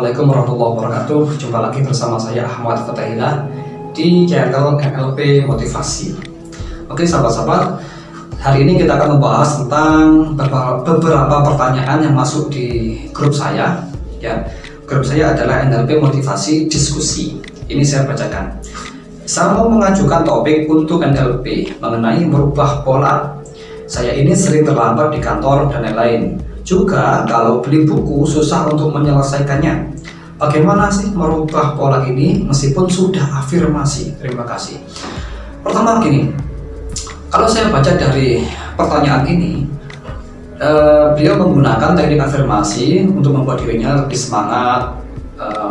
Assalamualaikum warahmatullahi wabarakatuh. Jumpa lagi bersama saya Ahmad Fatahillah di channel NLP Motivasi. Oke sahabat-sahabat, hari ini kita akan membahas tentang beberapa pertanyaan yang masuk di grup saya. Ya, grup saya adalah NLP Motivasi Diskusi. Ini saya bacakan. Saya mau mengajukan topik untuk NLP mengenai merubah pola. Saya ini sering terlambat di kantor dan lain-lain. Juga kalau beli buku susah untuk menyelesaikannya. Bagaimana sih merubah pola ini meskipun sudah afirmasi? Terima kasih. Pertama begini, kalau saya baca dari pertanyaan ini, beliau menggunakan teknik afirmasi untuk membuat dirinya lebih semangat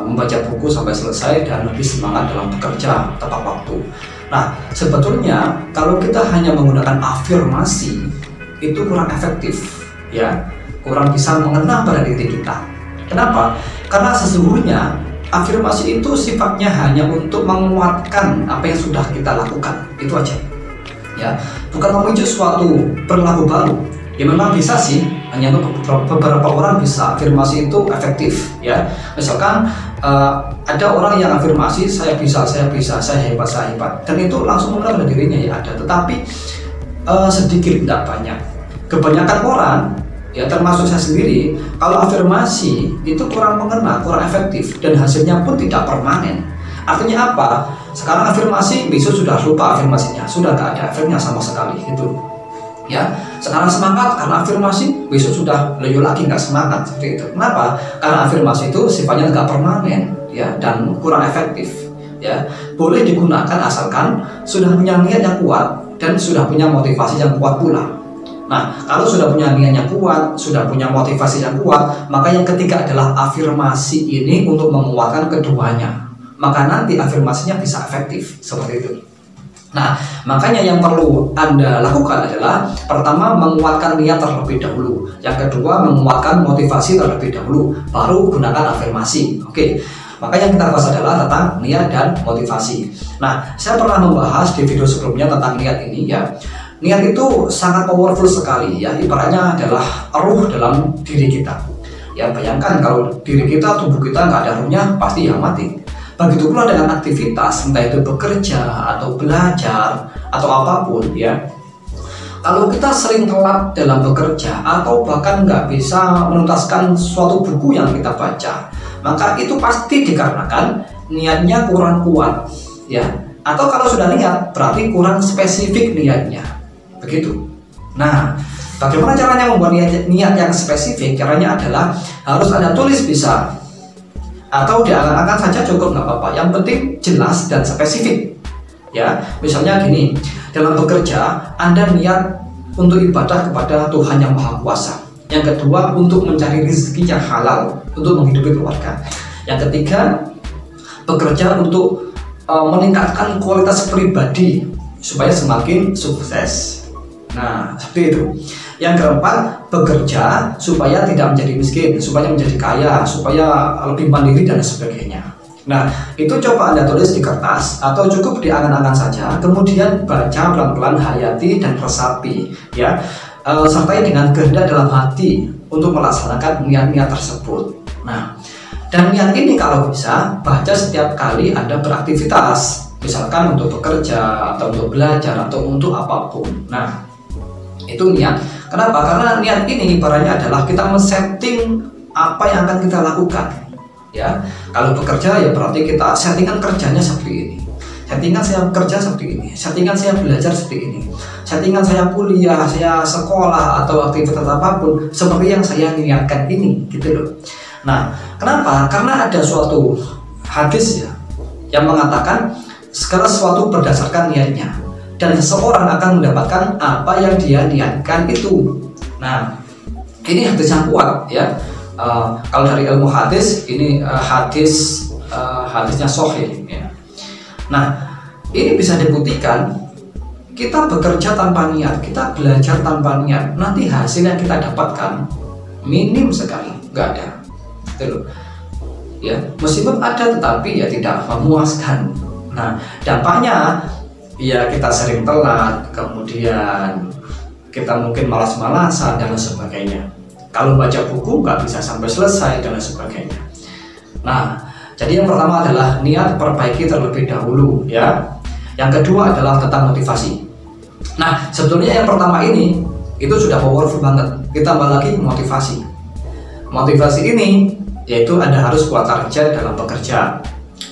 membaca buku sampai selesai dan lebih semangat dalam bekerja tepat waktu. Nah, sebetulnya kalau kita hanya menggunakan afirmasi itu kurang efektif, ya. Kurang bisa mengena pada diri kita. Kenapa? Karena sesungguhnya afirmasi itu sifatnya hanya untuk menguatkan apa yang sudah kita lakukan. Itu aja. Ya, bukan memicu suatu perilaku baru. Ya memang bisa sih, hanya beberapa orang bisa afirmasi itu efektif. Ya, misalkan ada orang yang afirmasi saya bisa, saya hebat, dan itu langsung mengenal pada dirinya ya ada. Tetapi sedikit, tidak banyak. Kebanyakan orang, ya termasuk saya sendiri, kalau afirmasi itu kurang mengena, kurang efektif, dan hasilnya pun tidak permanen. Artinya apa? Sekarang afirmasi, besok sudah lupa afirmasinya, sudah gak ada efeknya sama sekali gitu. Ya, sekarang semangat karena afirmasi, besok sudah loyo lagi nggak semangat seperti itu. Kenapa? Karena afirmasi itu sifatnya nggak permanen, ya, dan kurang efektif. Ya, boleh digunakan asalkan sudah punya niat yang kuat dan sudah punya motivasi yang kuat pula. Nah, kalau sudah punya niat yang kuat, sudah punya motivasi yang kuat, maka yang ketiga adalah afirmasi ini untuk menguatkan keduanya. Maka nanti afirmasinya bisa efektif, seperti itu. Nah, makanya yang perlu Anda lakukan adalah pertama menguatkan niat terlebih dahulu. Yang kedua menguatkan motivasi terlebih dahulu, baru gunakan afirmasi. Oke. Maka yang kita bahas adalah tentang niat dan motivasi. Nah, saya pernah membahas di video sebelumnya tentang niat ini ya. Niat itu sangat powerful sekali ya, ibaratnya adalah ruh dalam diri kita. Ya bayangkan kalau diri kita, tubuh kita nggak ada ruhnya, pasti ya mati. Begitu pula dengan aktivitas, entah itu bekerja atau belajar atau apapun ya. Kalau kita sering telat dalam bekerja atau bahkan nggak bisa menuntaskan suatu buku yang kita baca, maka itu pasti dikarenakan niatnya kurang kuat ya. Atau kalau sudah niat berarti kurang spesifik niatnya. Begitu. Nah, bagaimana caranya membuat niat yang spesifik? Caranya adalah harus Anda tulis bisa, atau diangan-angan saja cukup, nggak apa-apa. Yang penting jelas dan spesifik. Ya, misalnya gini, dalam bekerja Anda niat untuk ibadah kepada Tuhan yang Maha Kuasa. Yang kedua untuk mencari rezeki yang halal untuk menghidupi keluarga. Yang ketiga bekerja untuk meningkatkan kualitas pribadi supaya semakin sukses. Nah, seperti itu. Yang keempat, bekerja supaya tidak menjadi miskin, supaya menjadi kaya, supaya lebih mandiri dan sebagainya. Nah, itu coba Anda tulis di kertas atau cukup diangan-angan saja, kemudian baca pelan-pelan, hayati dan resapi, ya. Sertai dengan kehendak dalam hati untuk melaksanakan niat-niat tersebut. Nah, dan niat ini kalau bisa baca setiap kali Anda beraktivitas, misalkan untuk bekerja atau untuk belajar atau untuk apapun. Nah, itu niat. Kenapa? Karena niat ini ibaratnya adalah kita men-setting apa yang akan kita lakukan. Ya, kalau bekerja ya berarti kita settingan kerjanya seperti ini. Settingan saya kerja seperti ini. Settingan saya belajar seperti ini. Settingan saya kuliah, saya sekolah atau aktivitas apapun seperti yang saya niatkan ini, gitu loh. Nah, kenapa? Karena ada suatu hadis ya yang mengatakan segala sesuatu berdasarkan niatnya. Dan seseorang akan mendapatkan apa yang dia niatkan itu. Nah, ini hadis yang kuat ya. Kalau dari ilmu hadis, ini hadisnya sahih ya. Nah, ini bisa dibuktikan kita bekerja tanpa niat, kita belajar tanpa niat, nanti hasil yang kita dapatkan minim sekali, nggak ada. Gitu loh. Ya, meskipun ada tetapi ya tidak memuaskan. Nah, dampaknya ya kita sering telat, kemudian kita mungkin malas-malasan dan lain sebagainya. Kalau baca buku nggak bisa sampai selesai dan lain sebagainya. Nah, jadi yang pertama adalah niat perbaiki terlebih dahulu ya. Yang kedua adalah tentang motivasi. Nah, sebetulnya yang pertama ini itu sudah powerful banget. Kita tambah lagi motivasi. Motivasi ini yaitu Anda harus buat target dalam bekerja.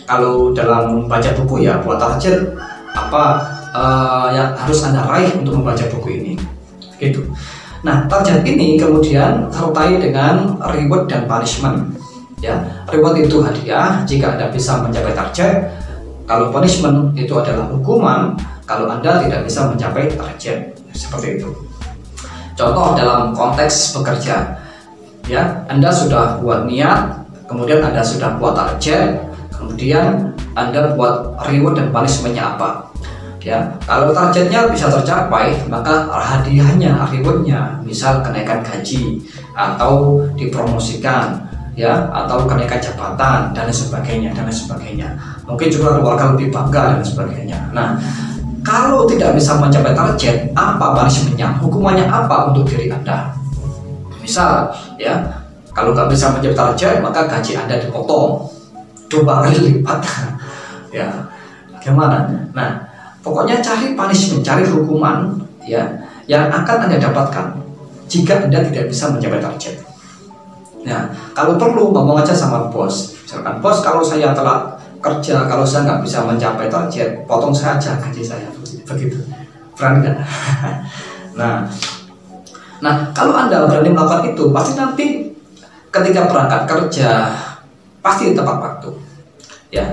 Kalau dalam membaca buku ya buat target apa yang harus Anda raih untuk membaca buku ini. Gitu. Nah, target ini kemudian sertai dengan reward dan punishment. Ya, reward itu hadiah jika Anda bisa mencapai target. Kalau punishment itu adalah hukuman kalau Anda tidak bisa mencapai target. Seperti itu. Contoh dalam konteks bekerja. Ya, Anda sudah buat niat, kemudian Anda sudah buat target, kemudian Anda buat reward dan punishment-nya apa. Ya, kalau targetnya bisa tercapai, maka hadiahnya, rewardnya, misal kenaikan gaji atau dipromosikan, ya, atau kenaikan jabatan dan sebagainya dan sebagainya. Mungkin juga keluarga lebih bangga dan sebagainya. Nah, kalau tidak bisa mencapai target, apa punishment-nya? Hukumannya apa untuk diri Anda? Misal, ya, kalau nggak bisa mencapai target, maka gaji Anda dipotong 2 kali lipat. Ya, bagaimana? Nah, pokoknya cari punishment, cari hukuman ya yang akan Anda dapatkan jika Anda tidak bisa mencapai target. Nah, kalau perlu ngomong aja sama bos. Misalkan, bos, kalau saya telat kerja, kalau saya nggak bisa mencapai target, potong saja gaji saya. Begitu. Berani kan? Nah, kalau Anda berani melakukan itu, pasti nanti ketika berangkat kerja pasti tepat waktu. Ya.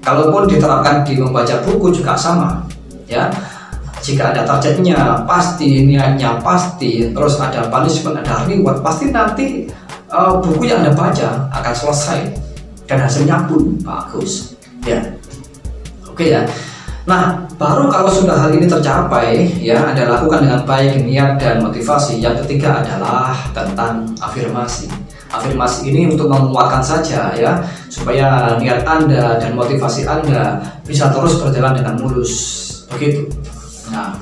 Kalaupun diterapkan di membaca buku juga sama, ya. Jika ada targetnya pasti, niatnya pasti, terus ada punishment, ada reward, pasti nanti buku yang Anda baca akan selesai dan hasilnya pun bagus, ya. Oke ya. Nah, baru kalau sudah hal ini tercapai, ya, Anda lakukan dengan baik niat dan motivasi. Yang ketiga adalah tentang afirmasi. Afirmasi ini untuk menguatkan saja ya, supaya niat Anda dan motivasi Anda bisa terus berjalan dengan mulus. Begitu. Nah,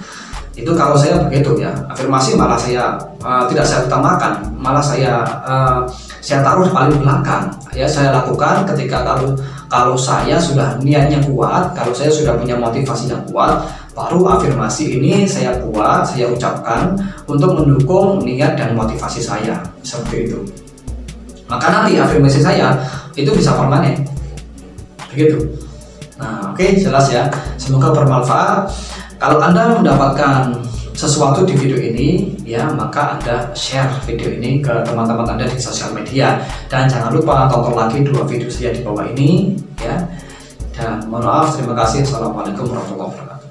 itu kalau saya begitu ya. Afirmasi malah saya tidak saya utamakan, malah saya taruh paling belakang. Ya, saya lakukan ketika kalau saya sudah niatnya kuat, kalau saya sudah punya motivasi yang kuat, baru afirmasi ini saya buat, saya ucapkan untuk mendukung niat dan motivasi saya. Seperti itu. Maka nanti afirmasi saya itu bisa permanen. Begitu. Nah, oke, jelas ya. Semoga bermanfaat. Kalau Anda mendapatkan sesuatu di video ini, ya, maka Anda share video ini ke teman-teman Anda di sosial media. Dan jangan lupa tonton lagi 2 video saya di bawah ini, ya. Dan mohon maaf, terima kasih. Assalamualaikum warahmatullahi wabarakatuh.